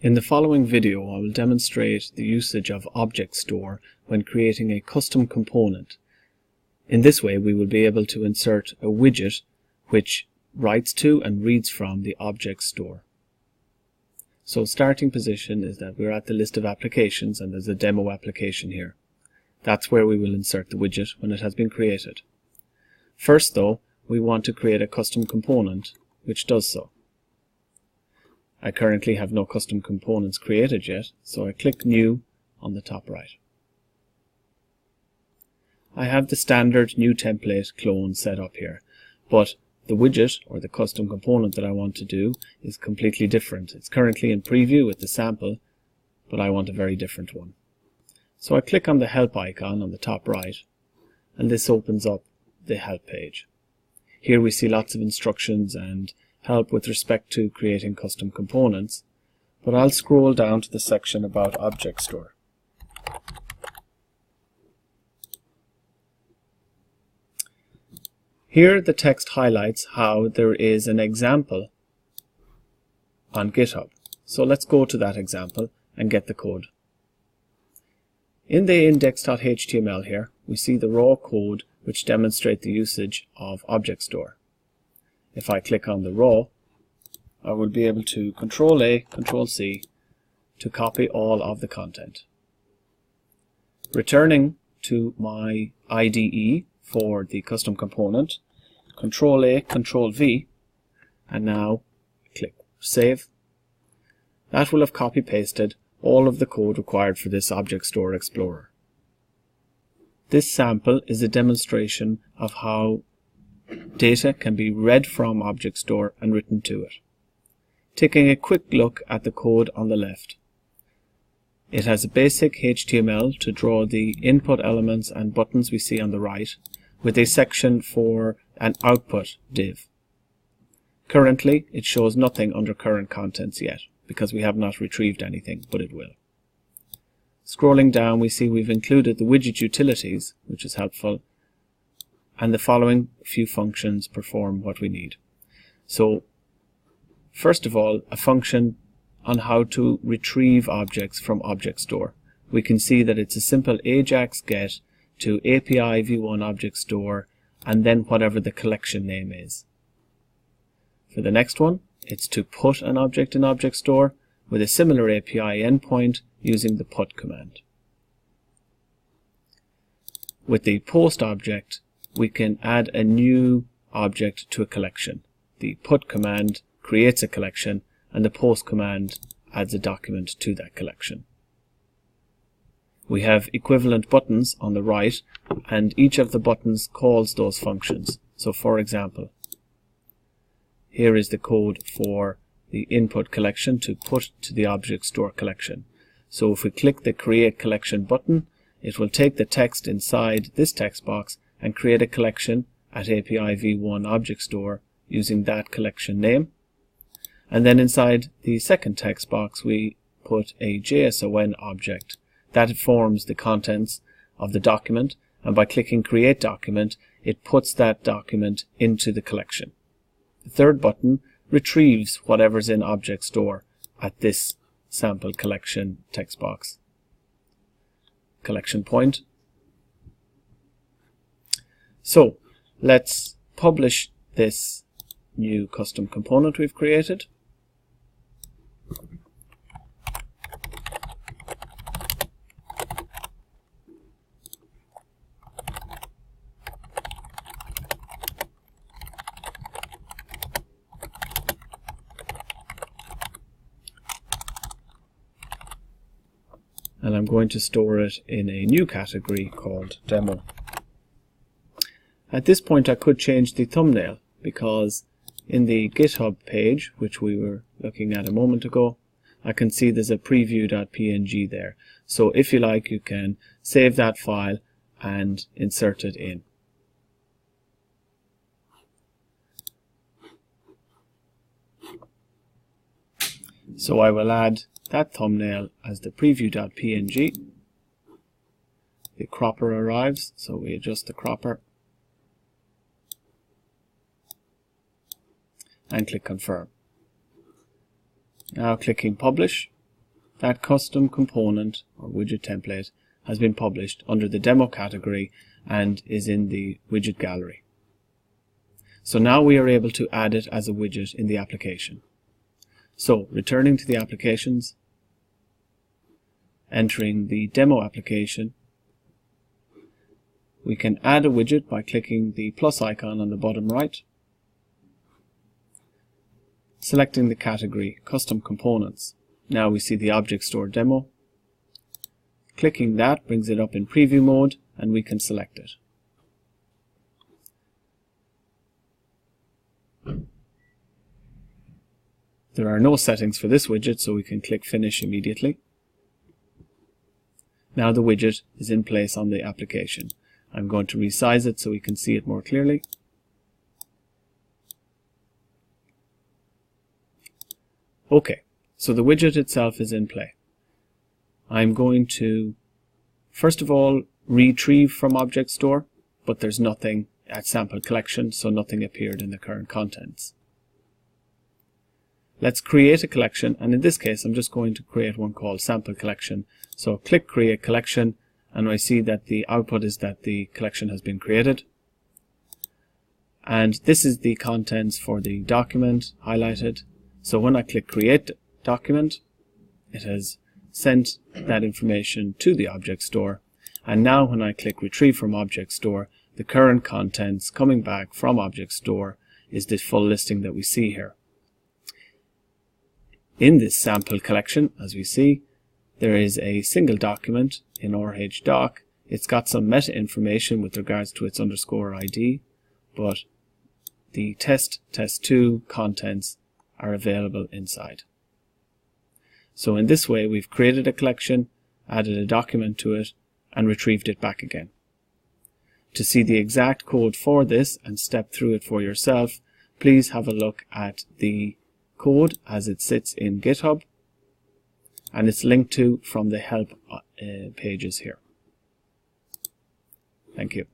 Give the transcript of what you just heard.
In the following video, I will demonstrate the usage of Object Store when creating a custom component. In this way, we will be able to insert a widget which writes to and reads from the Object Store. So starting position is that we're at the list of applications and there's a demo application here. That's where we will insert the widget when it has been created. First though, we want to create a custom component which does so. I currently have no custom components created yet, so I click New on the top right. I have the standard new template clone set up here, but the widget or the custom component that I want to do is completely different. It's currently in preview with the sample, but I want a very different one. So I click on the help icon on the top right, and this opens up the help page. Here we see lots of instructions and help with respect to creating custom components, but I'll scroll down to the section about Object Store. Here the text highlights how there is an example on GitHub. So let's go to that example and get the code. In the index.html here, we see the raw code which demonstrates the usage of Object Store. If I click on the raw, I will be able to Control-A, Control-C to copy all of the content. Returning to my IDE for the custom component, Control-A, Control-V, and now click Save. That will have copy-pasted all of the code required for this Object Store Explorer. This sample is a demonstration of how data can be read from Object Store and written to it. Taking a quick look at the code on the left. It has a basic HTML to draw the input elements and buttons we see on the right, with a section for an output div. Currently, it shows nothing under current contents yet, because we have not retrieved anything, but it will. Scrolling down, we see we've included the widget utilities, which is helpful, and the following few functions perform what we need. So, first of all, a function on how to retrieve objects from Object Store. We can see that it's a simple AJAX get to API v1 Object Store and then whatever the collection name is. For the next one, it's to put an object in Object Store with a similar API endpoint using the put command. With the post object, we can add a new object to a collection. The put command creates a collection and the post command adds a document to that collection. We have equivalent buttons on the right and each of the buttons calls those functions. So for example, here is the code for the input collection to put to the Object Store collection. So if we click the Create Collection button, it will take the text inside this text box and create a collection at API v1 Object Store using that collection name. And then inside the second text box we put a JSON object that forms the contents of the document, and by clicking Create Document it puts that document into the collection. The third button retrieves whatever's in Object Store at this sample collection text box. Collection point. So let's publish this new custom component we've created. And I'm going to store it in a new category called Demo. At this point I could change the thumbnail, because in the GitHub page, which we were looking at a moment ago, I can see there's a preview.png there. So if you like, you can save that file and insert it in. So I will add that thumbnail as the preview.png. The cropper arrives, so we adjust the cropper and click Confirm. Now clicking Publish, that custom component or widget template has been published under the demo category and is in the widget gallery. So now we are able to add it as a widget in the application. So returning to the applications, entering the demo application, we can add a widget by clicking the plus icon on the bottom right, selecting the category Custom Components. Now we see the Object Store demo. Clicking that brings it up in preview mode and we can select it. There are no settings for this widget, so we can click Finish immediately. Now the widget is in place on the application. I'm going to resize it so we can see it more clearly. Okay, so the widget itself is in play. I'm going to first of all retrieve from Object Store, but there's nothing at Sample Collection, so nothing appeared in the current contents. Let's create a collection, and in this case I'm just going to create one called Sample Collection. So click Create Collection, and I see that the output is that the collection has been created. And this is the contents for the document highlighted. So when I click Create Document, it has sent that information to the Object Store. And now when I click Retrieve from Object Store, the current contents coming back from Object Store is the full listing that we see here. In this sample collection, as we see, there is a single document in RH-Doc. It's got some meta information with regards to its underscore ID, but the test2 contents are available inside. So in this way, we've created a collection, added a document to it, and retrieved it back again. To see the exact code for this and step through it for yourself, please have a look at the code as it sits in GitHub, and it's linked to from the help pages here. Thank you.